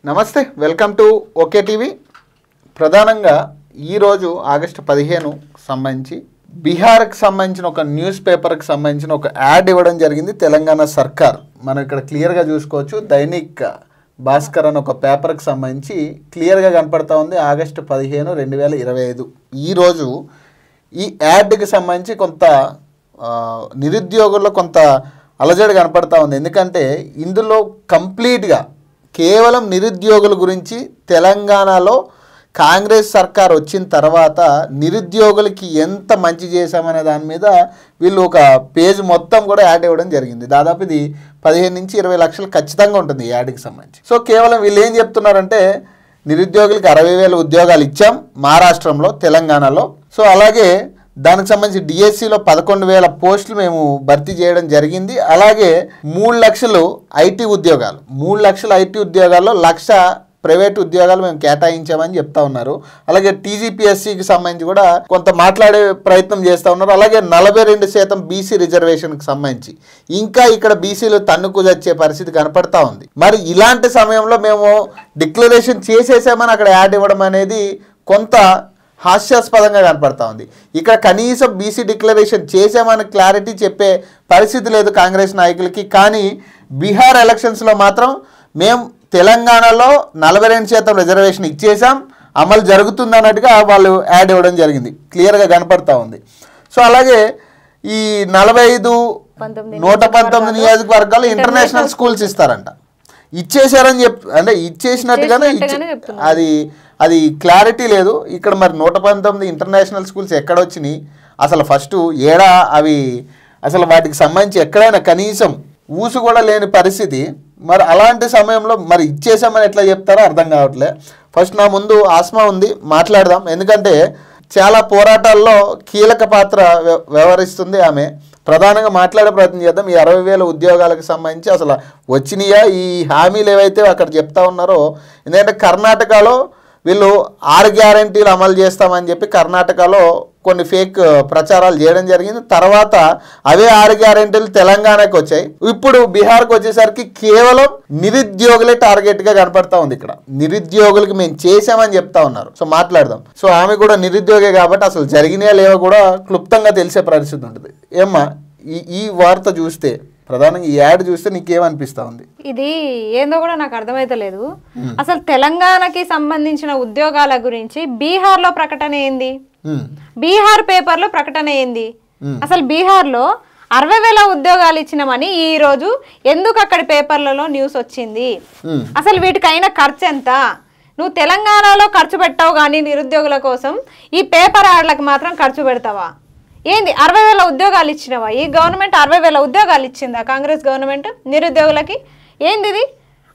నమస్తే, welcome to okay TV. ప్రధానంగా ఈరోజు ఆగస్టు 15 సంబంధించి బీహార్కి సంబంధించిన ఒక న్యూస్ పేపర్కి సంబంధించిన ఒక యాడ్ ఇవ్వడం జరిగింది తెలంగాణ సర్కార్. మనం ఇక్కడ క్లియర్గా చూసుకోవచ్చు. దైనిక్ భాస్కర్ అని ఒక పేపర్కి సంబంధించి క్లియర్గా కనపడతా ఉంది. ఆగస్టు 15, 2025 ఈరోజు ఈ యాడ్కి సంబంధించి కొంత నిరుద్యోగుల్లో కొంత అలజడి కనపడతా ఉంది. ఎందుకంటే ఇందులో కంప్లీట్గా కేవలం నిరుద్యోగుల గురించి తెలంగాణలో కాంగ్రెస్ సర్కార్ వచ్చిన తర్వాత నిరుద్యోగులకి ఎంత మంచి చేశామనే దాని మీద వీళ్ళు ఒక పేజ్ మొత్తం కూడా యాడ్ ఇవ్వడం జరిగింది. దాదాపు ఇది 15 నుంచి 20 లక్షలు ఖచ్చితంగా ఉంటుంది ఈ యాడ్కి సంబంధించి. సో కేవలం వీళ్ళు ఏం చెప్తున్నారంటే నిరుద్యోగులకి 60,000 ఉద్యోగాలు ఇచ్చాం మహారాష్ట్రంలో, తెలంగాణలో. సో అలాగే దానికి సంబంధించి డిఎస్సిలో 11,000 పోస్టులు మేము భర్తీ చేయడం జరిగింది. అలాగే 3 లక్షలు ఐటీ ఉద్యోగాలు, 3 లక్షల ఐటీ ఉద్యోగాల్లో 1,00,000 ప్రైవేట్ ఉద్యోగాలు మేము కేటాయించామని చెప్తా ఉన్నారు. అలాగే టీజీపీఎస్సీకి సంబంధించి కూడా కొంత మాట్లాడే ప్రయత్నం చేస్తూ ఉన్నారు. అలాగే 42% బీసీ రిజర్వేషన్కి సంబంధించి ఇంకా ఇక్కడ బీసీలు తన్నుకు వచ్చే పరిస్థితి కనపడతా ఉంది. మరి ఇలాంటి సమయంలో మేము డిక్లరేషన్ చేసేసామని అక్కడ యాడ్ ఇవ్వడం అనేది కొంత హాస్యాస్పదంగా కనపడతా ఉంది. ఇక్కడ కనీసం బీసీ డిక్లరేషన్ చేసామని క్లారిటీ చెప్పే పరిస్థితి లేదు కాంగ్రెస్ నాయకులకి. కానీ బీహార్ ఎలక్షన్స్లో మాత్రం మేము తెలంగాణలో 42% రిజర్వేషన్ ఇచ్చేసాం, అమలు జరుగుతుంది అన్నట్టుగా వాళ్ళు యాడ్ ఇవ్వడం జరిగింది, క్లియర్గా కనపడతా ఉంది. సో అలాగే ఈ 119 నియోజకవర్గాలు ఇంటర్నేషనల్ స్కూల్స్ ఇస్తారంట. ఇచ్చేసారని అంటే ఇచ్చేసినట్టుగానే అది క్లారిటీ లేదు ఇక్కడ. మరి 119 ఇంటర్నేషనల్ స్కూల్స్ ఎక్కడొచ్చినాయి అసలు? ఫస్ట్ ఏడా అవి అసలు వాటికి సంబంధించి ఎక్కడైనా కనీసం ఊసు కూడా లేని పరిస్థితి. మరి అలాంటి సమయంలో మరి ఇచ్చేసామని ఎట్లా చెప్తారో అర్థం కావట్లే. ఫస్ట్ నా ముందు ఆస్మా ఉంది, మాట్లాడదాం. ఎందుకంటే చాలా పోరాటాల్లో కీలక పాత్ర వ్యవహరిస్తుంది ఆమె. ప్రధానంగా మాట్లాడే ప్రయత్నం చేద్దాం. ఈ 60,000 ఉద్యోగాలకు సంబంధించి అసలు వచ్చినాయా ఈ హామీలు ఏవైతే అక్కడ చెప్తా ఉన్నారో? ఎందుకంటే కర్ణాటకలో వీళ్ళు 6 గ్యారంటీలు అమలు చేస్తామని చెప్పి కర్ణాటకలో కొన్ని ఫేక్ ప్రచారాలు చేయడం జరిగింది. తర్వాత అవే 6 గ్యారంటీలు తెలంగాణకు వచ్చాయి. ఇప్పుడు బీహార్కి వచ్చేసరికి కేవలం నిరుద్యోగులే టార్గెట్గా కనపడతా ఉంది. ఇక్కడ నిరుద్యోగులకి మేము చేసామని చెప్తా ఉన్నారు. సో మాట్లాడదాం. సో ఆమె కూడా నిరుద్యోగే కాబట్టి అసలు జరిగినా లేవో కూడా క్లుప్తంగా తెలిసే పరిస్థితి ఉంటుంది. ఏమ్మా ఈ వార్త చూస్తే, ప్రధానంగా ఈ యాడ్ చూస్తే నీకేమనిపిస్తా ఉంది? ఇది ఏందో కూడా నాకు అర్థమైతలేదు. అసలు తెలంగాణకి సంబంధించిన ఉద్యోగాల గురించి బీహార్ లో ప్రకటన ఏంది? బీహార్ పేపర్ లో ప్రకటన ఏంది? అసలు బీహార్ లో 60,000 ఉద్యోగాలు ఇచ్చినామని ఈ రోజు ఎందుకు అక్కడి పేపర్లలో న్యూస్ వచ్చింది? అసలు వీటికైనా ఖర్చు ఎంత? నువ్వు తెలంగాణలో ఖర్చు పెట్టావు కానీ నిరుద్యోగుల కోసం ఈ పేపర్ యాడ్లకు మాత్రం ఖర్చు పెడతావా? ఏంది 60,000 ఉద్యోగాలు ఇచ్చినవా? ఈ గవర్నమెంట్ 60,000 ఉద్యోగాలు ఇచ్చిందా? కాంగ్రెస్ గవర్నమెంట్ నిరుద్యోగులకి ఏంది ఇది?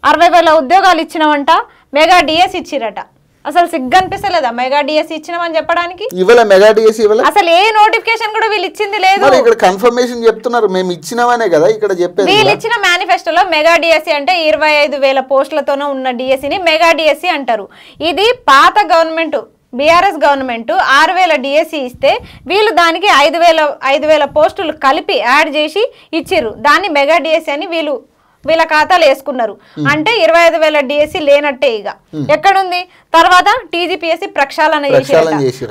60,000 ఉద్యోగాలు ఇచ్చినవంట, మెగా డిఎస్ ఇచ్చిరట. అసలు సిగ్గు అనిపిస్తలేదా మెగా డిఎస్ ఇచ్చినామని చెప్పడానికి? మెగా డిఎస్ అసలు ఏ నోటిఫికేషన్ కూడా వీళ్ళు ఇచ్చింది లేదు. ఇక్కడ కన్ఫర్మేషన్ చెప్తున్నారు మేము ఇచ్చినామనే కదా ఇక్కడ చెప్పేది. వీళ్ళు ఇచ్చిన మేనిఫెస్టోలో మెగా డిఎస్సి అంటే 25,000 పోస్టులతోనే ఉన్న డిఎస్సిని మెగా డిఎస్సి అంటారు. ఇది పాత గవర్నమెంట్ బీఆర్ఎస్ గవర్నమెంట్ 6,000 డిఎస్సి ఇస్తే వీళ్ళు దానికి 5,000 పోస్టులు కలిపి యాడ్ చేసి ఇచ్చిర్రు. దాన్ని మెగా డిఎస్సి అని వీళ్ళ ఖాతాలు వేసుకున్నారు. అంటే 25,000 డిఎస్సి లేనట్టే. ఇక ఎక్కడుంది? తర్వాత టీజీపీఎస్సీ ప్రక్షాళన చేసి,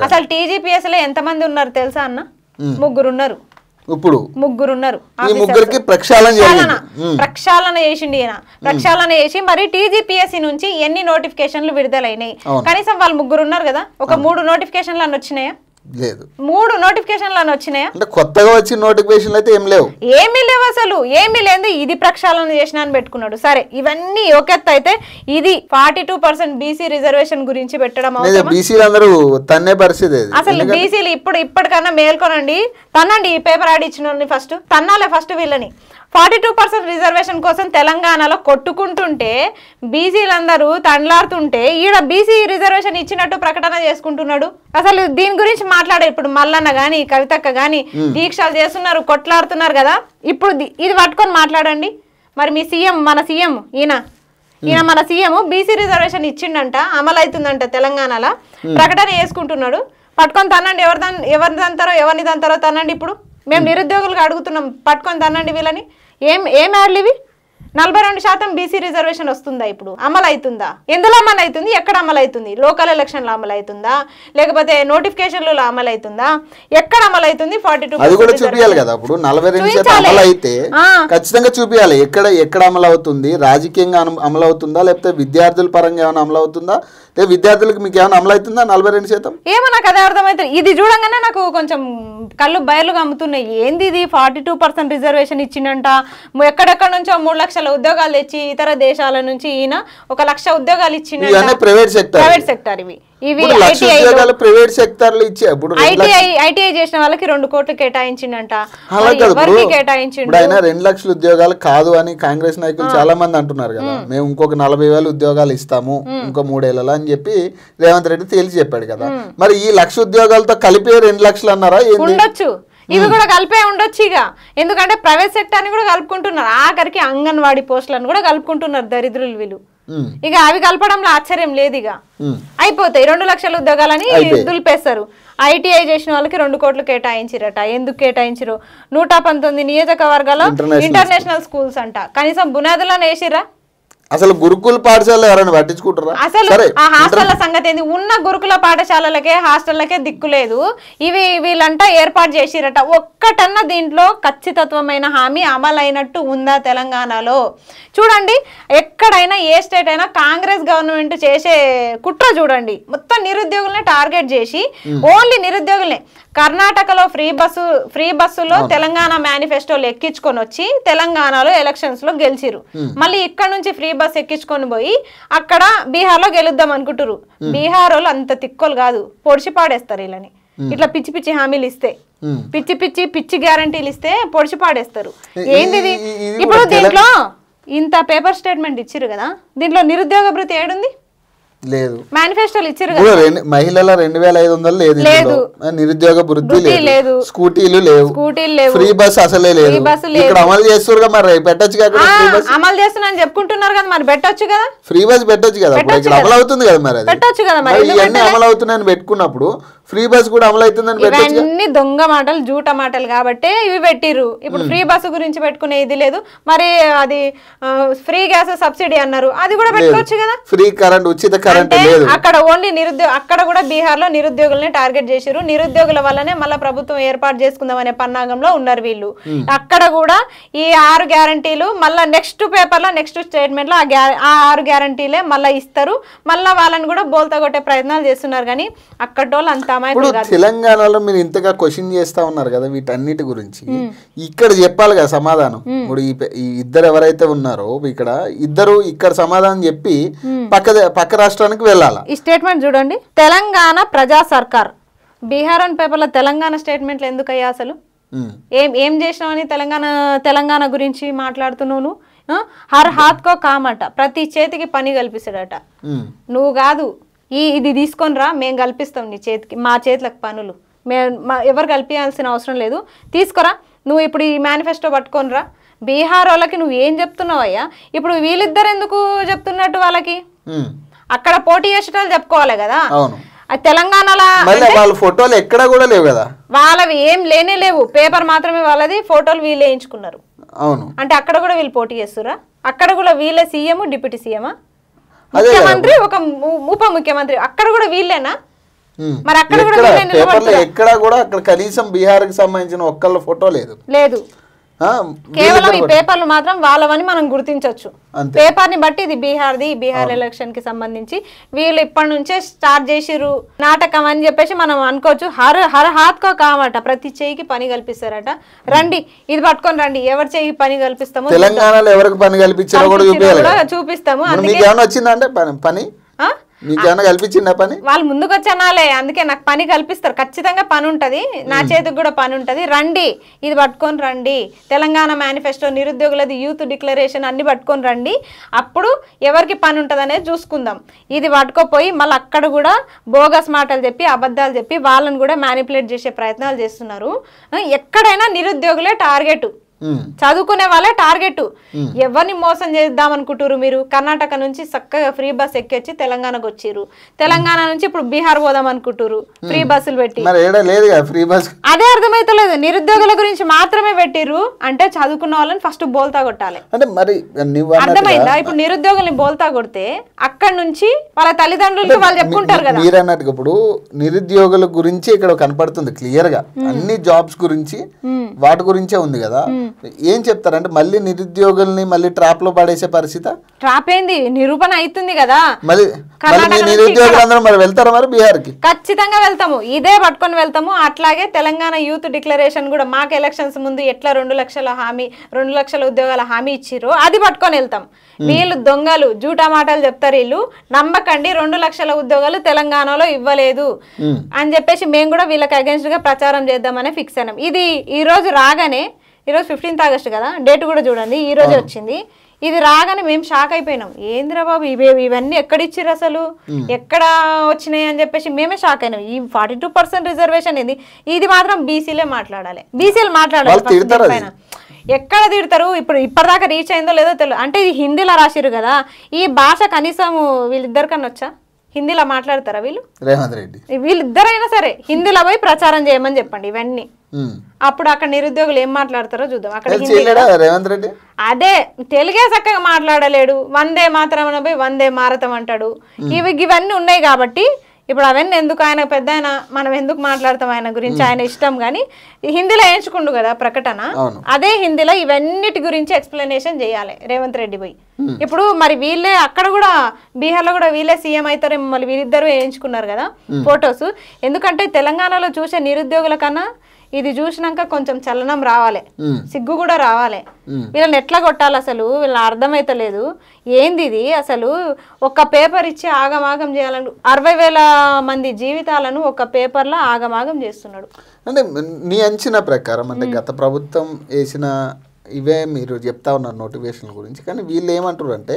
అసలు టీజీపీఎస్సీ లో ఎంతమంది ఉన్నారు తెలుసా అన్న? 3 ఉన్నారు. ఇప్పుడు 3 ఉన్నారు. ప్రక్షాళన చేసిండి ఈయన. ప్రక్షాళన చేసి మరి టీజీపీఎస్సీ నుంచి ఎన్ని నోటిఫికేషన్లు విడుదలైనాయి? కనీసం వాళ్ళు 3 ఉన్నారు కదా. ఒక 3 నోటిఫికేషన్లు అని వచ్చినాయా? లేదు. 3 నోటిఫికేషన్లు అని వచ్చినాయా? అంటే కొత్తగా వచ్చిన నోటిఫికేషన్లు అయితే ఏమీ లేవు అసలు ఏమీ లేదు. ఇది ప్రక్షాళన చేసిన అని పెట్టుకున్నాడు. సరే, ఇవన్నీ ఒకెత్త అయితే ఇది 42% బీసీ రిజర్వేషన్ గురించి పెట్టడం అసలు బీసీలు ఇప్పటికన్నా మేల్కొనండి, తనండి ఈ పేపర్ యాడ్ ఇచ్చిన ఫస్ట్ తన్నాలే ఫస్ట్ వీళ్ళని. 42% రిజర్వేషన్ కోసం తెలంగాణలో కొట్టుకుంటుంటే బీసీలందరూ తండ్లాడుతుంటే ఈడ బీసీ రిజర్వేషన్ ఇచ్చినట్టు ప్రకటన చేసుకుంటున్నాడు. అసలు దీని గురించి మాట్లాడే ఇప్పుడు మల్లన్న గాని కవితక్క గాని దీక్షలు చేస్తున్నారు, కొట్లాడుతున్నారు కదా. ఇప్పుడు ఇది పట్టుకొని మాట్లాడండి. మరి మీ సీఎం, మన సీఎం ఈయన మన సీఎం బీసీ రిజర్వేషన్ ఇచ్చిండంట, అమలు అవుతుందంట తెలంగాణలో, ప్రకటన చేసుకుంటున్నాడు. పట్టుకొని తనండి. ఎవరిని తంతారో తనండి. ఇప్పుడు మేము నిరుద్యోగులకు అడుగుతున్నాం, పట్టుకొని తనండి వీళ్ళని. ఏం యాడ్లు ఇవి? 42% బీసీ రిజర్వేషన్ వస్తుందా? ఇప్పుడు అమలు అవుతుందా? ఎందులో అమలు అవుతుంది? ఎక్కడ అమలు అవుతుంది? లోకల్ ఎలక్షన్లో అమలు అవుతుందా, లేకపోతే నోటిఫికేషన్లలో అమలు అవుతుందా? ఎక్కడ అమలు అవుతుంది? 42 అది కూడా చూపించాలి కదా. అప్పుడు 42% అమలు అయితే ఖచ్చితంగా చూపించాలి ఎక్కడ అమలు అవుతుంది, రాజకీయంగా అమలు అవుతుందా, లేకపోతే విద్యార్థుల పరంగా ఏమైనా అమలు అవుతుందా, లేదా విద్యార్థులకు మీకు ఏమైనా అమలు అవుతుందా 42%? ఏమో నాకు అదే అర్థమవుతుంది. ఇది చూడంగానే నాకు కొంచెం కళ్ళు బయలుగా అమ్ముతున్నాయి. ఏంది ఇది 42% రిజర్వేషన్ ఇచ్చిందంట, ఎక్కడెక్కడ నుంచో 3 లక్షల ఉద్యోగాలు తెచ్చి ఇతర దేశాల నుంచి ఈయన 1 లక్ష ఉద్యోగాలు ఇచ్చిందంట. ప్రైవేట్ సెక్టర్ ఇవి ప్రైవేట్ సెక్టర్ లో ఇచ్చే ఐటీఐ చేసిన వాళ్ళకి 2 కోట్లు కేటాయించిందంట. ఎవరికి కేటాయించిండు? ఆయన 2 లక్షల ఉద్యోగాలు కాదు అని కాంగ్రెస్ నాయకులు చాలా మంది అంటున్నారు కదా. మేము ఇంకొక 40,000 ఉద్యోగాలు ఇస్తాము ఇంకో 3 ఏళ్ళలో అని చెప్పి రేవంత్ రెడ్డి తేల్చి చెప్పాడు కదా. మరి ఈ 1,00,000 ఉద్యోగాలతో కలిపి 2 లక్షలు అన్నారా? ఉండొచ్చు, ఇవి కూడా కలిపే ఉండొచ్చు ఇక. ఎందుకంటే ప్రైవేట్ సెక్టర్ ని కూడా కలుపుకుంటున్నారు, ఆఖరికి అంగన్వాడీ పోస్టులను కూడా కలుపుకుంటున్నారు దరిద్రులు వీళ్ళు. ఇక అవి కలపడంలో ఆశ్చర్యం లేదు. ఇక అయిపోతాయి 2 లక్షల ఉద్యోగాలని దులిపేస్తారు. ఐటీఐ చేసిన వాళ్ళకి 2 కోట్లు కేటాయించిరట. ఎందుకు కేటాయించరు? 119 నియోజకవర్గాల్లో ఇంటర్నేషనల్ స్కూల్స్ అంట. కనీసం బునాదులను వేసిరా? అసలు గురుకుల పాఠశాల ఎవరైనా పట్టించుకుంటారా? అసలు ఆ హాస్టళ్ల సంగతి ఏంది? ఉన్న గురుకుల పాఠశాలలకే హాస్టళ్లకే దిక్కు లేదు. వీళ్ళంతా ఏర్పాటు చేసిరట. ఒక్కటన్నా దీంట్లో ఖచ్చితత్వమైన హామీ అమలైనట్టు ఉందా తెలంగాణలో? చూడండి, ఎక్కడైనా ఏ స్టేట్ అయినా కాంగ్రెస్ గవర్నమెంట్ చేసే కుట్ర చూడండి. మొత్తం నిరుద్యోగులనే టార్గెట్ చేసి, ఓన్లీ నిరుద్యోగులనే. కర్ణాటకలో ఫ్రీ బస్సులో తెలంగాణ మేనిఫెస్టోలు ఎక్కించుకొని వచ్చి తెలంగాణలో ఎలక్షన్స్ లో గెలిచిరు. మళ్ళీ ఇక్కడ నుంచి ఫ్రీ బస్ ఎక్కించుకొని పోయి అక్కడ బీహార్ లో గెలుద్దాం అనుకుంటారు. బీహార్ వాళ్ళు అంత తిక్కోలు కాదు, పొడిచి పాడేస్తారు వీళ్ళని. ఇట్లా పిచ్చి పిచ్చి హామీలు ఇస్తే, పిచ్చి గ్యారంటీలు ఇస్తే పొడిచి పాడేస్తారు. ఏంది ఇప్పుడు? దీంట్లో ఇంత పేపర్ స్టేట్మెంట్ ఇచ్చిరు కదా, దీంట్లో నిరుద్యోగ భృతి ఏడుంది? లేదు. మేనిఫెస్టోలు ఇచ్చారు మహిళల 2,500 లేదు, నిరుద్యోగ వృద్ధి లేదు, స్కూటీలు లేవు, ఫ్రీ బస్ అసలే లేదు. ఇక్కడ అమలు చేస్తున్నారు, మరి పెట్టొచ్చు కదా. అమలు చేస్తున్నా అని చెప్పుకుంటున్నారు కదా, మరి పెట్టొచ్చు కదా, ఫ్రీ బస్ పెట్టొచ్చు కదా. ఇక్కడ అమలు అవుతుంది కదా, మరి పెట్టొచ్చు కదా. మరి ఇవన్నీ అమలు అవుతున్నాయని పెట్టుకున్నప్పుడు ఫ్రీ బస్ కూడా అమలు అవుతుందని పెట్టొచ్చు. ఇవన్నీ దొంగ మాటలు, జూట మాటలు కాబట్టి ఇవి పెట్టిర్రు. ఇప్పుడు ఫ్రీ బస్సు గురించి పెట్టుకునే ఇది లేదు. మరి అది ఫ్రీ గ్యాస్ సబ్సిడీ అన్నారు, అది కూడా పెట్టుకోవచ్చు కదా. ఫ్రీ కరెంట్, ఉచిత కరెంట్ లేదు. అక్కడ ఓన్లీ అక్కడ కూడా బీహార్ లో నిరుద్యోగుల్ని టార్గెట్ చేశారు. నిరుద్యోగుల వల్లనే మళ్ళీ ప్రభుత్వం ఏర్పాటు చేసుకుందామనే పన్నాగంలో ఉన్నారు వీళ్ళు. అక్కడ కూడా ఈ 6 గ్యారంటీలు మళ్ళీ నెక్స్ట్ పేపర్ లో, నెక్స్ట్ స్టేట్మెంట్ లో ఆ 6 గ్యారంటీలే మళ్ళీ ఇస్తారు. మళ్ళీ వాళ్ళని కూడా బోల్తా కొట్టే ప్రయత్నాలు చేస్తున్నారు. కానీ అక్కడోళ్ళు అంత ఇప్పుడు తెలంగాణలో మీరు ఇంతగా క్వశ్చన్ చేస్తా ఉన్నారు కదా వీటన్నిటి గురించి, ఇక్కడ చెప్పాలి కదా సమాధానం. ఇప్పుడు ఈ ఇద్దరు ఎవరైతే ఉన్నారో ఇక్కడ సమాధానం చెప్పి పక్క రాష్ట్రానికి వెళ్ళాలి. ఈ స్టేట్మెంట్ చూడండి, తెలంగాణ ప్రజా సర్కార్. బీహార్ అని పేపర్లో తెలంగాణ స్టేట్మెంట్లు ఎందుకయ్యా అసలు? ఏం చేసినావని తెలంగాణ గురించి మాట్లాడుతున్నావు? హర్ హాత్ కో కామ్ అట, ప్రతి చేతికి పని కల్పిస్తాడట. నువ్వు కాదు, ఇది తీసుకొని రా, మేము కల్పిస్తాం నీ చేతికి, మా చేతులకు పనులు ఎవరు కల్పించాల్సిన అవసరం లేదు, తీసుకురా. నువ్వు ఇప్పుడు ఈ మేనిఫెస్టో పట్టుకొని రా. బీహార్ వాళ్ళకి నువ్వు ఏం చెప్తున్నావయ్యా? ఇప్పుడు వీళ్ళిద్దరు ఎందుకు చెప్తున్నట్టు? వాళ్ళకి అక్కడ పోటీ చేసేటోళ్ళు చెప్పుకోవాలి కదా. తెలంగాణలో వాళ్ళ ఫోటోలు ఎక్కడ కూడా లేవు కదా, వాళ్ళవి ఏం లేనే లేవు, పేపర్ మాత్రమే వాళ్ళది, ఫోటోలు వీళ్ళే వేయించుకున్నారు. అవును, అంటే అక్కడ కూడా వీళ్ళు పోటీ చేస్తురా? అక్కడ కూడా వీళ్ళే సీఎం, డిప్యూటీ సీఎం, ముఖ్యమంత్రి, ఒక ఉప ముఖ్యమంత్రి, అక్కడ కూడా వీళ్ళేనా? మరి అక్కడ కూడా ఎక్కడ కూడా అక్కడ కనీసం బీహార్ కి సంబంధించిన ఒక్కళ్ళ ఫోటో లేదు. కేవలం ఈ పేపర్లు మాత్రం వాళ్ళవని మనం గుర్తించవచ్చు. పేపర్ ని బట్టి ఇది బీహార్ ఎలక్షన్ కి సంబంధించి వీళ్ళు ఇప్పటి నుంచే స్టార్ట్ చేసిరు నాటకం అని చెప్పేసి మనం అనుకోవచ్చు. హర్ హాత్ కో కామట, ప్రతి చేయికి పని కల్పిస్తారట. రండి, ఇది పట్టుకొని రండి, ఎవరి చేయికి పని కల్పిస్తామో తెలంగాణలో ఎవరికి పని కల్పించారో కూడా చూపిస్తాము. వచ్చిందంటే పని కల్పించిందా పని? వాళ్ళు ముందుకు వచ్చానాలే, అందుకే నాకు పని కల్పిస్తారు, ఖచ్చితంగా పని ఉంటది, నా చేతికి కూడా పని ఉంటది, రండి, ఇది పట్టుకొని రండి, తెలంగాణ మేనిఫెస్టో, నిరుద్యోగులది యూత్ డిక్లరేషన్ అన్ని పట్టుకొని రండి, అప్పుడు ఎవరికి పని ఉంటది అనేది చూసుకుందాం. ఇది పట్టుకోపోయి మళ్ళీ అక్కడ కూడా బోగస్ మాటలు చెప్పి, అబద్ధాలు చెప్పి వాళ్ళని కూడా మ్యానిపులేట్ చేసే ప్రయత్నాలు చేస్తున్నారు. ఎక్కడైనా నిరుద్యోగులే టార్గెట్. చదువుకునే వాళ్ళే టార్గెట్. ఎవరిని మోసం చేద్దాం అనుకుంటారు మీరు? కర్ణాటక నుంచి చక్కగా ఫ్రీ బస్ ఎక్కొచ్చి తెలంగాణకు వచ్చిర్రు, తెలంగాణ నుంచి ఇప్పుడు బీహార్ పోదాం అనుకుంటారు ఫ్రీ బస్సులు పెట్టి. అదే అర్థమైతలేదు. నిరుద్యోగుల గురించి మాత్రమే పెట్టిర్రు అంటే చదువుకున్న వాళ్ళని ఫస్ట్ బోల్తా కొట్టాలి. అర్థమైందా? ఇప్పుడు నిరుద్యోగుల్ని బోల్తా కొడితే అక్కడి నుంచి వాళ్ళ తల్లిదండ్రులకి వాళ్ళు చెప్పుకుంటారు కదా. మీరు అన్నట్టు ఇప్పుడు నిరుద్యోగుల గురించి ఇక్కడ కనపడుతుంది క్లియర్ గా, అన్ని జాబ్స్ గురించి వాటి గురించే ఉంది కదా. ఏం చెప్తారంటే మళ్ళీ నిరుద్యోగుల్ని మళ్ళీ ట్రాప్ లో పడేసే పరిస్థితి? ట్రాప్ ఏంది, నిరూపణ అవుతుంది కదా. మళ్ళీ నిరుద్యోగులందరూ మరి వెళ్తారా మరి బీహార్ కి? ఖచ్చితంగా వెళ్తాము, ఇదే పట్టుకొని వెళ్తాము. అట్లాగే తెలంగాణ యూత్ డిక్లరేషన్ కూడా మాకు ఎలక్షన్స్ ముందు ఎట్లా 2 లక్షల ఉద్యోగాల హామీ ఇచ్చిర్రు అది పట్టుకొని వెళ్తాం. వీళ్ళు దొంగలు, జూటా మాటలు చెప్తారు వీళ్ళు, నమ్మకండి. 2 లక్షల ఉద్యోగాలు తెలంగాణలో ఇవ్వలేదు అని చెప్పేసి మేము కూడా వీళ్ళకి అగేన్స్ట్ గా ప్రచారం చేద్దామని ఫిక్స్ అయినాం. ఇది ఈ రోజు రాగానే, ఈరోజు 15th ఆగస్టు కదా, డేట్ కూడా చూడండి, ఈ రోజే వచ్చింది. ఇది రాగానే మేము షాక్ అయిపోయినాం. ఏందిరా బాబు ఇవన్నీ ఎక్కడిచ్చిర్రు, అసలు ఎక్కడ వచ్చినాయి అని చెప్పేసి మేమే షాక్ అయినాం. ఈ 42% రిజర్వేషన్ ఏంది? ఇది మాత్రం బీసీలే మాట్లాడాలి, బీసీలు మాట్లాడాలి. ఎక్కడ తిడతారు? ఇప్పుడు ఇప్పటిదాకా రీచ్ అయిందో లేదో తెలియదు. అంటే ఇది హిందీలో రాసిరు కదా, ఈ భాష కనీసం వీళ్ళిద్దరికన్నా వచ్చా? హిందీలో మాట్లాడతారా వీళ్ళు? రేవంత్ రెడ్డి వీళ్ళిద్దరైనా సరే హిందీలో పోయి ప్రచారం చేయమని చెప్పండి ఇవన్నీ. అప్పుడు అక్కడ నిరుద్యోగులు ఏం మాట్లాడతారో చూద్దాం. అక్కడ రేవంత్ రెడ్డి అదే తెలుగే చక్కగా మాట్లాడలేడు, వందే మాత్రం పోయి వందే మారతం అంటాడు. ఇవన్నీ ఉన్నాయి కాబట్టి ఇప్పుడు అవన్నీ ఎందుకు, ఆయన పెద్ద ఆయన, మనం ఎందుకు మాట్లాడతాం ఆయన గురించి? ఆయన ఇష్టం. కానీ హిందీలో వేయించుకుండు కదా ప్రకటన, అదే హిందీలో ఇవన్నిటి గురించి ఎక్స్ప్లెనేషన్ చేయాలి రేవంత్ రెడ్డి పోయి. ఇప్పుడు మరి వీళ్ళే అక్కడ కూడా బీహార్ లో కూడా వీళ్ళే సీఎం అవుతారేమో, మళ్ళీ వీళ్ళిద్దరు వేయించుకున్నారు కదా ఫొటోస్. ఎందుకంటే తెలంగాణలో చూసే నిరుద్యోగుల కన్నా ఇది చూసినాక కొంచెం చలనం రావాలి, సిగ్గు కూడా రావాలి. వీళ్ళని ఎట్లా కొట్టాలి అసలు? వీళ్ళని అర్థమైతలేదు. ఏంది ఇది అసలు? ఒక పేపర్ ఇచ్చి ఆగమాగం చేయాలని 60,000 మంది జీవితాలను ఒక పేపర్లో ఆగమాగం చేస్తున్నాడు. అంటే నీ అంచనా ప్రకారం, అంటే గత ప్రభుత్వం వేసిన ఇవే మీరు చెప్తా ఉన్నారు నోటిఫికేషన్ గురించి, కానీ వీళ్ళు ఏమంటారు అంటే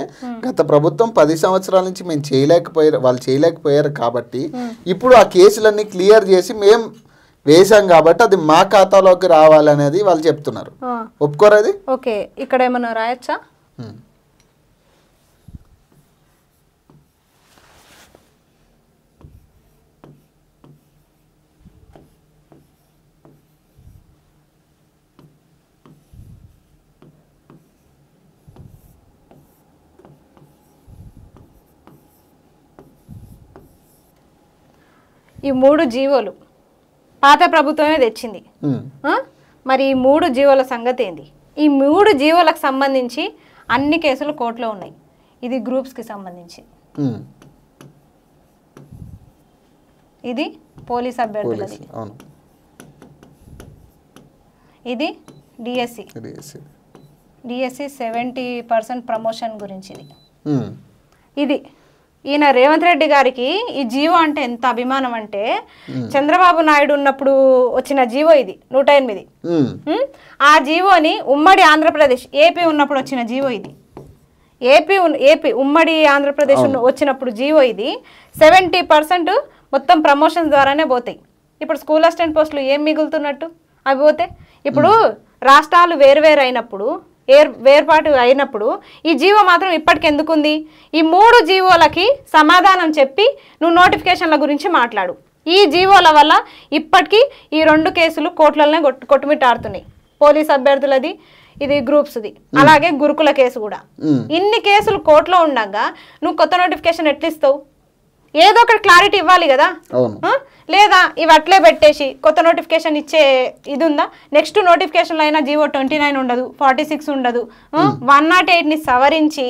గత ప్రభుత్వం 10 సంవత్సరాల నుంచి మేము వాళ్ళు చేయలేకపోయారు కాబట్టి ఇప్పుడు ఆ కేసులన్నీ క్లియర్ చేసి మేము వేసాం కాబట్టి అది మా ఖాతాలోకి రావాలనేది వాళ్ళు చెప్తున్నారు. ఒప్పుకోరా అది? ఓకే, ఇక్కడ ఏమన్నా రాయొచ్చా? ఈ 3 జీవోలు పాత ప్రభుత్వమే తెచ్చింది. మరి ఈ 3 జీవోల సంగతి ఏంది? ఈ 3 జీవోలకు సంబంధించి అన్ని కేసులు కోర్టులో ఉన్నాయి. ఇది గ్రూప్స్కి సంబంధించి, ఇది పోలీస్ అభ్యర్థులది, ఇది డిఎస్సి 70% ప్రమోషన్ గురించి. ఇది ఈయన రేవంత్ రెడ్డి గారికి ఈ జీవో అంటే ఎంత అభిమానం అంటే, చంద్రబాబు నాయుడు ఉన్నప్పుడు వచ్చిన జీవో ఇది 108. ఆ జీవోని ఉమ్మడి ఆంధ్రప్రదేశ్ ఏపీ ఉన్నప్పుడు వచ్చిన జీవో ఇది. ఏపీ ఉమ్మడి ఆంధ్రప్రదేశ్ వచ్చినప్పుడు జీవో ఇది. 70% మొత్తం ప్రమోషన్స్ ద్వారానే పోతాయి. ఇప్పుడు స్కూల్ అసిస్టెంట్ పోస్టులు ఏం మిగులుతున్నట్టు అవి పోతే, ఇప్పుడు రాష్ట్రాలు వేరువేరు అయినప్పుడు వేర్పాటు అయినప్పుడు ఈ జీవో మాత్రం ఇప్పటికెందుకుంది? ఈ 3 జీవోలకి సమాధానం చెప్పి నువ్వు నోటిఫికేషన్ల గురించి మాట్లాడు. ఈ జీవోల వల్ల ఇప్పటికీ ఈ 2 కేసులు కోర్టులనే కొట్టుమిట్టాడుతున్నాయి. పోలీస్ అభ్యర్థులది, ఇది గ్రూప్స్ది, అలాగే గురుకుల కేసు కూడా. ఇన్ని కేసులు కోర్టులో ఉండగా నువ్వు కొత్త నోటిఫికేషన్ ఎట్లా ఇస్తావు? ఏదో ఒకటి క్లారిటీ ఇవ్వాలి కదా. లేదా ఇవి అట్లే పెట్టేసి కొత్త నోటిఫికేషన్ ఇచ్చే ఇది ఉందా? నెక్స్ట్ నోటిఫికేషన్లో అయినా జీవో 29 ఉండదు, 46 ఉండదు, 108ని సవరించి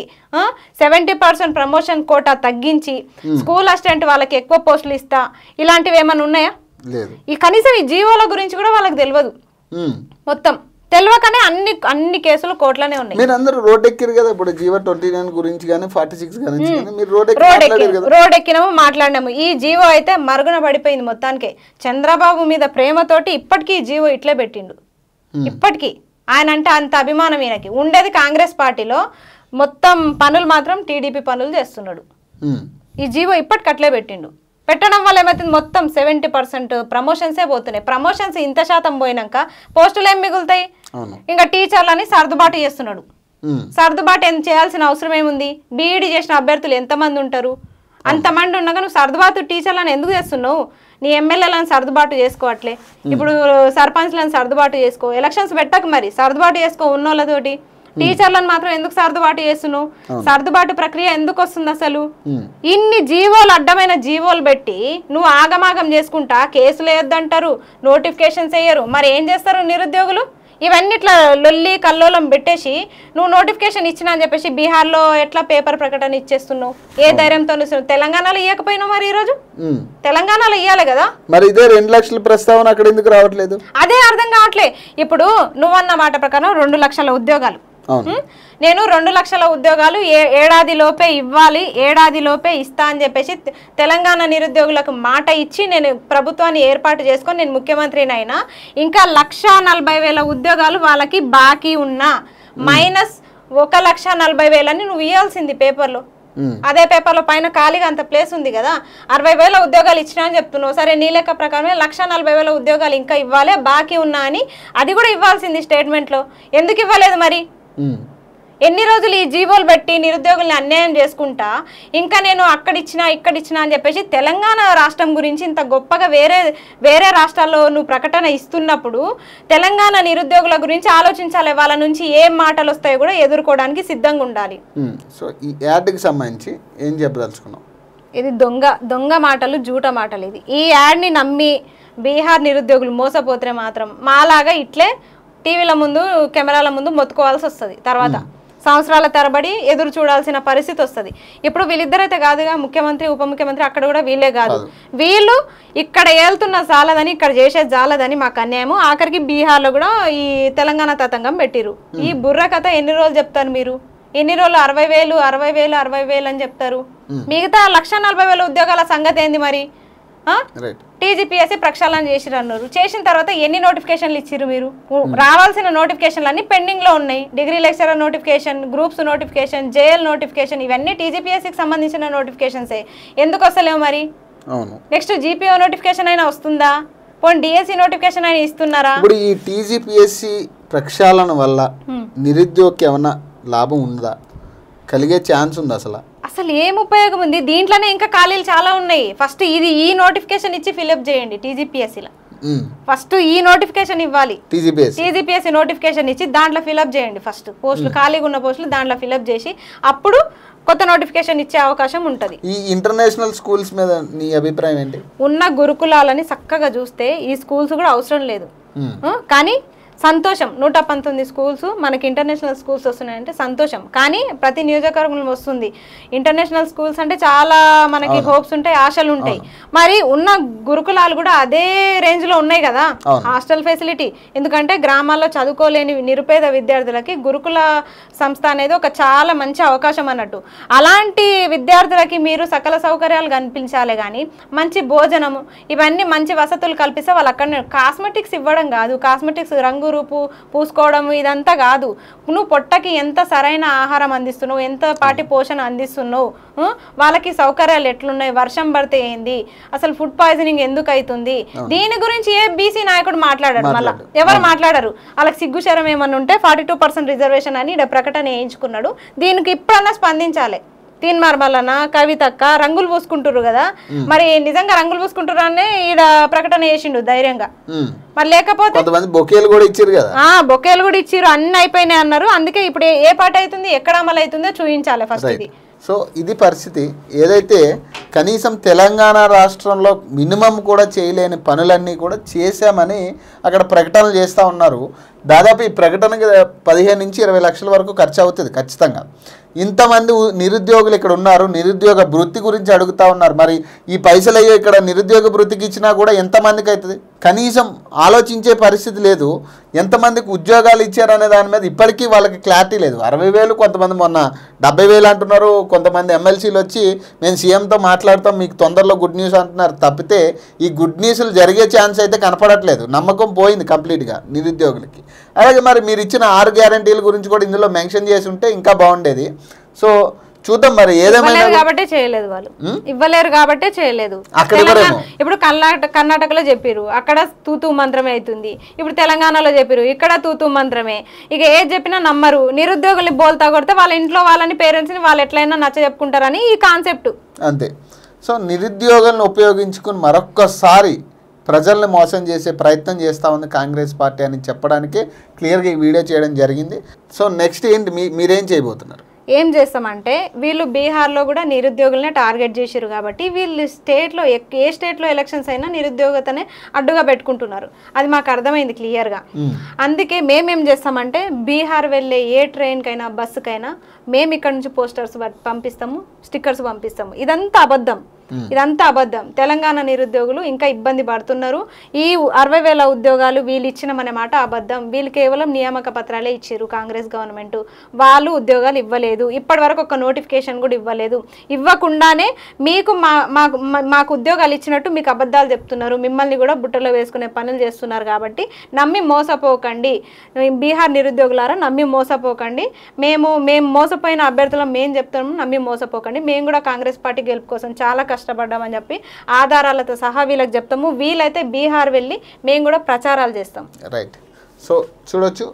70% ప్రమోషన్ కోటా తగ్గించి స్కూల్ అసిస్టెంట్ వాళ్ళకి ఎక్కువ పోస్టులు ఇస్తా, ఇలాంటివి ఏమైనా ఉన్నాయా? ఈ కనీసం ఈ జీవోల గురించి కూడా వాళ్ళకి తెలియదు. మొత్తం తెలియకనే అన్ని కేసులు కోర్టులోనే ఉన్నాయి. మీరు అందరూ రోడ్ ఎక్కిరు కదా, ఇప్పుడు జీవో 29 గురించి కానీ 46 గురించి కానీ మీరు రోడ్ ఎక్కినాము, మాట్లాడినాము. ఈ జీవో అయితే మరుగున పడిపోయింది మొత్తానికి. చంద్రబాబు మీద ప్రేమతోటి ఇప్పటికీ ఈ జీవో ఇట్లే పెట్టిండు. ఇప్పటికీ ఆయన అంటే అంత అభిమానం ఈయనకి. ఉండేది కాంగ్రెస్ పార్టీలో, మొత్తం పనులు మాత్రం టీడీపీ పనులు చేస్తున్నాడు. ఈ జీవో ఇప్పటికి అట్లే పెట్టిండు. పెట్టడం వల్ల ఏమవుతుంది, మొత్తం 70% ప్రమోషన్సే పోతున్నాయి. ప్రమోషన్స్ ఇంత శాతం పోయినాక పోస్టులు ఏం మిగులుతాయి? ఇంకా టీచర్లని సర్దుబాటు చేస్తున్నాడు. సర్దుబాటు చేయాల్సిన అవసరం ఏముంది? బీఈడీ చేసిన అభ్యర్థులు ఎంతమంది ఉంటారు? అంతమంది ఉండగా నువ్వు సర్దుబాటు టీచర్లను ఎందుకు చేస్తున్నావు? నీ ఎమ్మెల్యేలను సర్దుబాటు చేసుకోవట్లే, ఇప్పుడు సర్పంచ్లను సర్దుబాటు చేసుకో, ఎలక్షన్స్ పెట్టక మరి సర్దుబాటు చేసుకో ఉన్నోళ్ళతోటి. టీచర్లను మాత్రం ఎందుకు సర్దుబాటు చేస్తున్నావు? సర్దుబాటు ప్రక్రియ ఎందుకు వస్తుంది అసలు? ఇన్ని జీవోలు, అడ్డమైన జీవోలు పెట్టి నువ్వు ఆగమాగం చేసుకుంటా కేసులు వేయొద్దంటారు, నోటిఫికేషన్స్ వేయరు. మరి ఏం చేస్తారు నిరుద్యోగులు? ఇవన్నీ ఇట్లా లొల్లి కల్లోలం పెట్టేసి నువ్వు నోటిఫికేషన్ ఇచ్చినా అని చెప్పేసి బీహార్లో ఎట్లా పేపర్ ప్రకటన ఇచ్చేస్తున్నావు? ఏ ధైర్యంతో? తెలంగాణలో ఇవ్వకపోయినావు మరి ఈరోజు? తెలంగాణలో ఇవ్వాలి కదా. మరి ఇదే 2 లక్షల ప్రస్తావన అక్కడ ఎందుకు రావట్లేదు? అదే అర్థం కావట్లే. ఇప్పుడు నువ్వన్న మాట ప్రకారం 2 లక్షల ఉద్యోగాలు, నేను 2 లక్షల ఉద్యోగాలు ఏడాది లోపే ఇవ్వాలి, ఏడాది లోపే ఇస్తా అని చెప్పేసి తెలంగాణ నిరుద్యోగులకు మాట ఇచ్చి నేను ప్రభుత్వాన్ని ఏర్పాటు చేసుకొని నేను ముఖ్యమంత్రిని అయినా ఇంకా 1,40,000 ఉద్యోగాలు వాళ్ళకి బాకీ ఉన్నా మైనస్ 1,40,000 అని నువ్వు ఇవ్వాల్సింది పేపర్లో. అదే పేపర్లో పైన ఖాళీగా అంత ప్లేస్ ఉంది కదా, 60,000 ఉద్యోగాలు ఇచ్చినా అని చెప్తున్నావు. సరే నీ లెక్క ప్రకారమే 1,40,000 ఉద్యోగాలు ఇంకా ఇవ్వాలి బాకీ ఉన్నా అని అది కూడా ఇవ్వాల్సింది స్టేట్మెంట్లో. ఎందుకు ఇవ్వలేదు మరి? ఎన్ని రోజులు ఈ జీవోలు పెట్టి నిరుద్యోగుల్ని అన్యాయం చేసుకుంటా ఇంకా నేను అక్కడిచ్చినా ఇక్కడిచ్చినా అని చెప్పేసి తెలంగాణ రాష్ట్రం గురించి ఇంత గొప్పగా వేరే రాష్ట్రాల్లో నువ్వు ప్రకటన ఇస్తున్నప్పుడు తెలంగాణ నిరుద్యోగుల గురించి ఆలోచించాలి. వాళ్ళ నుంచి ఏం మాటలు వస్తాయో కూడా ఎదుర్కోవడానికి సిద్ధంగా ఉండాలి. సో ఈ యాడ్కి సంబంధించి ఏం చెప్పదలుచుకున్నాం? ఇది దొంగ మాటలు, జూట మాటలు. ఇది ఈ యాడ్ని నమ్మి బీహార్ నిరుద్యోగులు మోసపోతే మాత్రం మాలాగా ఇట్లే టీవీల ముందు కెమెరాల ముందు మొత్తుకోవాల్సి వస్తుంది. తర్వాత సంవత్సరాల తరబడి ఎదురు చూడాల్సిన పరిస్థితి వస్తుంది. ఇప్పుడు వీళ్ళిద్దరైతే కాదుగా, ముఖ్యమంత్రి ఉప ముఖ్యమంత్రి అక్కడ కూడా వీళ్ళే కాదు. వీళ్ళు ఇక్కడ ఏళ్తున్న జాలదని, ఇక్కడ చేసేది జాలదని మాకు అన్యాయము. ఆఖరికి బీహార్లో కూడా ఈ తెలంగాణ తతంగం పెట్టిరు. ఈ బుర్ర కథ ఎన్ని రోజులు చెప్తారు మీరు? ఎన్ని రోజులు? 60,000 అని చెప్తారు. మిగతా 1,40,000 ఉద్యోగాల సంగతి ఏంది మరి? టీజీపీఎస్సీ ప్రక్షాళన చేసిరు అన్నారు. చేసిన తర్వాత ఎన్ని నోటిఫికేషన్లు ఇచ్చిరు మీరు? రావాల్సిన నోటిఫికేషన్లు అన్ని పెండింగ్ లో ఉన్నాయి. Degree lecturer notification, groups notification, JL notification, ఇవన్నీ టీజీపీఎస్సీకి సంబంధించిన నోటిఫికేషన్సే. ఎందుకు వస్తలేవు మరి? నెక్స్ట్ జీపీఓ నోటిఫికేషన్ అయినా వస్తుందా? పోనీ డిఎస్సి నోటిఫికేషన్ అయినా ఇస్తున్నారా? ఇప్పుడు ఈ టీజీపీఎస్సీ ప్రక్షాళన వల్ల నిరుద్యోగకి ఏమన్నా లాభం ఉందా? కలిగే ఛాన్స్ ఉంది? అసలు ఏం ఉపయోగం ఉంది? దీంట్లోనే ఇంకా ఖాళీలు చాలా ఉన్నాయి. ఫస్ట్ ఈ నోటిఫికేషన్ ఇచ్చి ఫిల్అప్ చేయండి టీజీపీఎస్సీలో. ఫస్ట్ ఈ నోటిఫికేషన్ ఇవ్వాలి. టీజీపీఎస్సీ నోటిఫికేషన్ ఇచ్చి దాంట్లో ఫిల్అప్ చేయండి. ఫస్ట్ పోస్టులు ఖాళీగా ఉన్న పోస్టులు దాంట్లో ఫిల్అప్ చేసి అప్పుడు కొత్త నోటిఫికేషన్ ఇచ్చే అవకాశం ఉంటుంది. ఈ ఇంటర్నేషనల్ స్కూల్స్ మీద నీ అభిప్రాయం ఏంటి? ఉన్న గురుకులాలని చక్కగా చూస్తే ఈ స్కూల్స్ కూడా అవసరం లేదు. కానీ సంతోషం, 119 స్కూల్స్ మనకి ఇంటర్నేషనల్ స్కూల్స్ వస్తున్నాయంటే సంతోషం. కానీ ప్రతి నియోజకవర్గంలో వస్తుంది ఇంటర్నేషనల్ స్కూల్స్ అంటే చాలా మనకి హోప్స్ ఉంటాయి, ఆశలు ఉంటాయి. మరి ఉన్న గురుకులాలు కూడా అదే రేంజ్ లో ఉన్నాయి కదా, హాస్టల్ ఫెసిలిటీ. ఎందుకంటే గ్రామాల్లో చదువుకోలేని నిరుపేద విద్యార్థులకి గురుకుల సంస్థ అనేది ఒక చాలా మంచి అవకాశం అన్నట్టు. అలాంటి విద్యార్థులకి మీరు సకల సౌకర్యాలు కల్పించాలి. కానీ మంచి భోజనము, ఇవన్నీ మంచి వసతులు కల్పిస్తే వాళ్ళు అక్కడ కాస్మెటిక్స్ ఇవ్వడం కాదు, కాస్మెటిక్స్ రంగు రూపు పూసుకోవడం ఇదంతా కాదు. నువ్వు పొట్టకి ఎంత సరైన ఆహారం అందిస్తున్నావు, ఎంత పాటి పోషణ అందిస్తున్నావు, వాళ్ళకి సౌకర్యాలు ఎట్లున్నాయి, వర్షం పడితే ఏంది, అసలు ఫుడ్ పాయిజనింగ్ ఎందుకు అవుతుంది, దీని గురించి ఏ బీసీ నాయకుడు మాట్లాడారు? మళ్ళీ ఎవరు మాట్లాడారు? వాళ్ళకి సిగ్గుశరం ఏమన్నా ఉంటే 42% రిజర్వేషన్ అని ప్రకటన వేయించుకున్నాడు. దీనికి ఇప్పుడన్నా స్పందించాలి. తీన్మార్మలన కవితక్క రంగులు పూసుకుంటారు కదా, మరి నిజంగా రంగులు పూసుకుంటారు అని ఈడ ప్రకటన చేసిండు ధైర్యంగా. మరి లేకపోతే బొకేలు కూడా ఇచ్చారు కదా, బొకేలు కూడా ఇచ్చారు, అన్ని అయిపోయినాయి అన్నారు. అందుకే ఇప్పుడు ఏ పాట అవుతుంది, ఎక్కడ అమలు అవుతుందో చూపించాలి ఫస్ట్. ఇది సో ఇది పరిస్థితి. ఏదైతే కనీసం తెలంగాణ రాష్ట్రంలో మినిమం కూడా చేయలేని పనులన్నీ కూడా చేశామని అక్కడ ప్రకటనలు చేస్తూ ఉన్నారు. దాదాపు ఈ ప్రకటనకి 15 నుంచి 20 లక్షల వరకు ఖర్చు అవుతుంది ఖచ్చితంగా. ఇంతమంది నిరుద్యోగులు ఇక్కడ ఉన్నారు, నిరుద్యోగ వృత్తి గురించి అడుగుతూ ఉన్నారు. మరి ఈ పైసలు అయ్యో ఇక్కడ నిరుద్యోగ వృత్తికి ఇచ్చినా కూడా ఎంతమందికి అవుతుంది? కనీసం ఆలోచించే పరిస్థితి లేదు. ఎంతమందికి ఉద్యోగాలు ఇచ్చారనే దాని మీద ఇప్పటికీ వాళ్ళకి క్లారిటీ లేదు. 60,000, కొంతమంది మొన్న 70,000 అంటున్నారు. కొంతమంది ఎమ్మెల్సీలు వచ్చి మేము సీఎంతో మాట్లాడతాం, మీకు తొందరలో గుడ్ న్యూస్ అంటున్నారు. తప్పితే ఈ గుడ్ న్యూస్లు జరిగే ఛాన్స్ అయితే కనపడట్లేదు. నమ్మకం పోయింది కంప్లీట్గా నిరుద్యోగులకి. అలాగే మరి మీరు ఇచ్చిన 6 గ్యారంటీల గురించి కూడా ఇందులో మెన్షన్ చేసి ఉంటే ఇంకా బాగుండేది. సో చూద్దాం మరి ఏదేమైనా ఇవ్వలేరు కాబట్టే చేయలేదు వాళ్ళు, ఇవ్వలేరు కాబట్టే చేయలేదు. అక్కడ ఇప్పుడు కర్ణాటకలో చెప్పారు, అక్కడ తూతూ మంత్రమే అవుతుంది. ఇప్పుడు తెలంగాణలో చెప్పారు, ఇక్కడ తూతూ మంత్రమే. ఇక ఏది చెప్పినా నమ్మరు. నిరుద్యోగుల్ని బోల్తా కొడితే వాళ్ళ ఇంట్లో వాళ్ళని పేరెంట్స్ని వాళ్ళు ఎట్లయినా నచ్చ చెప్పుకుంటారని ఈ కాన్సెప్ట్ అంతే. సో నిరుద్యోగులను ఉపయోగించుకుని మరొక్కసారి ప్రజల్ని మోసం చేసే ప్రయత్నం చేస్తూ ఉంది కాంగ్రెస్ పార్టీ అని చెప్పడానికే క్లియర్గా ఈ వీడియో చేయడం జరిగింది. సో నెక్స్ట్ ఏంటి మీరేం చేయబోతున్నారు? ఏం చేస్తామంటే వీళ్ళు బీహార్లో కూడా నిరుద్యోగులనే టార్గెట్ చేశారు కాబట్టి వీళ్ళు స్టేట్లో ఏ స్టేట్లో ఎలక్షన్స్ అయినా నిరుద్యోగతనే అడ్డుగా పెట్టుకుంటున్నారు. అది మాకు అర్థమైంది క్లియర్గా. అందుకే మేమేం చేస్తామంటే బీహార్ వెళ్ళే ఏ ట్రైన్కైనా బస్సుకైనా మేము ఇక్కడ నుంచి పోస్టర్స్ పంపిస్తాము, స్టిక్కర్స్ పంపిస్తాము. ఇదంతా అబద్ధం, ఇదంతా అబద్ధం. తెలంగాణ నిరుద్యోగులు ఇంకా ఇబ్బంది పడుతున్నారు. ఈ 60,000 ఉద్యోగాలు వీళ్ళు ఇచ్చిన మన మాట అబద్ధం. వీళ్ళు కేవలం నియామక పత్రాలే ఇచ్చారు కాంగ్రెస్ గవర్నమెంట్, వాళ్ళు ఉద్యోగాలు ఇవ్వలేదు. ఇప్పటి వరకు ఒక నోటిఫికేషన్ కూడా ఇవ్వలేదు. ఇవ్వకుండానే మీకు మాకు ఉద్యోగాలు ఇచ్చినట్టు మీకు అబద్ధాలు చెప్తున్నారు. మిమ్మల్ని కూడా బుట్టలో వేసుకునే పనులు చేస్తున్నారు. కాబట్టి నమ్మి మోసపోకండి బీహార్ నిరుద్యోగులారా, నమ్మి మోసపోకండి. మేము మోసపోయిన అభ్యర్థులను మేము చెప్తాము, నమ్మి మోసపోకండి. మేము కూడా కాంగ్రెస్ పార్టీ గెలుపు కోసం చాలా కష్టపడ్డామని చెప్పి ఆధారాలతో సహా వీళ్ళకి చెప్తాము. వీలైతే బీహార్ వెళ్ళి మేము కూడా ప్రచారాలు చేస్తాం. రైట్. సో చూడొచ్చు,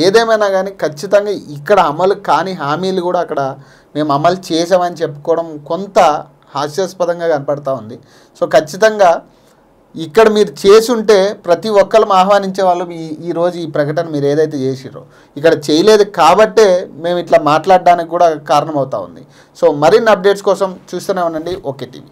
ఏదేమైనా కానీ ఖచ్చితంగా ఇక్కడ అమలు కాని హామీలు కూడా అక్కడ మేము అమలు చేసామని చెప్పుకోవడం కొంత హాస్యాస్పదంగా కనపడతా ఉంది. సో ఖచ్చితంగా ఇక్కడ మీరు చేసుంటే ప్రతి ఒక్కరు ఆహ్వానించే వాళ్ళు ఈరోజు ఈ ప్రకటన మీరు ఏదైతే చేసిరో ఇక్కడ చేయలేదు కాబట్టే మేము ఇట్లా మాట్లాడడానికి కూడా కారణమవుతా ఉంది. సో మరిన్ని అప్డేట్స్ కోసం చూస్తూనే ఉండండి ఓకే టీవీ.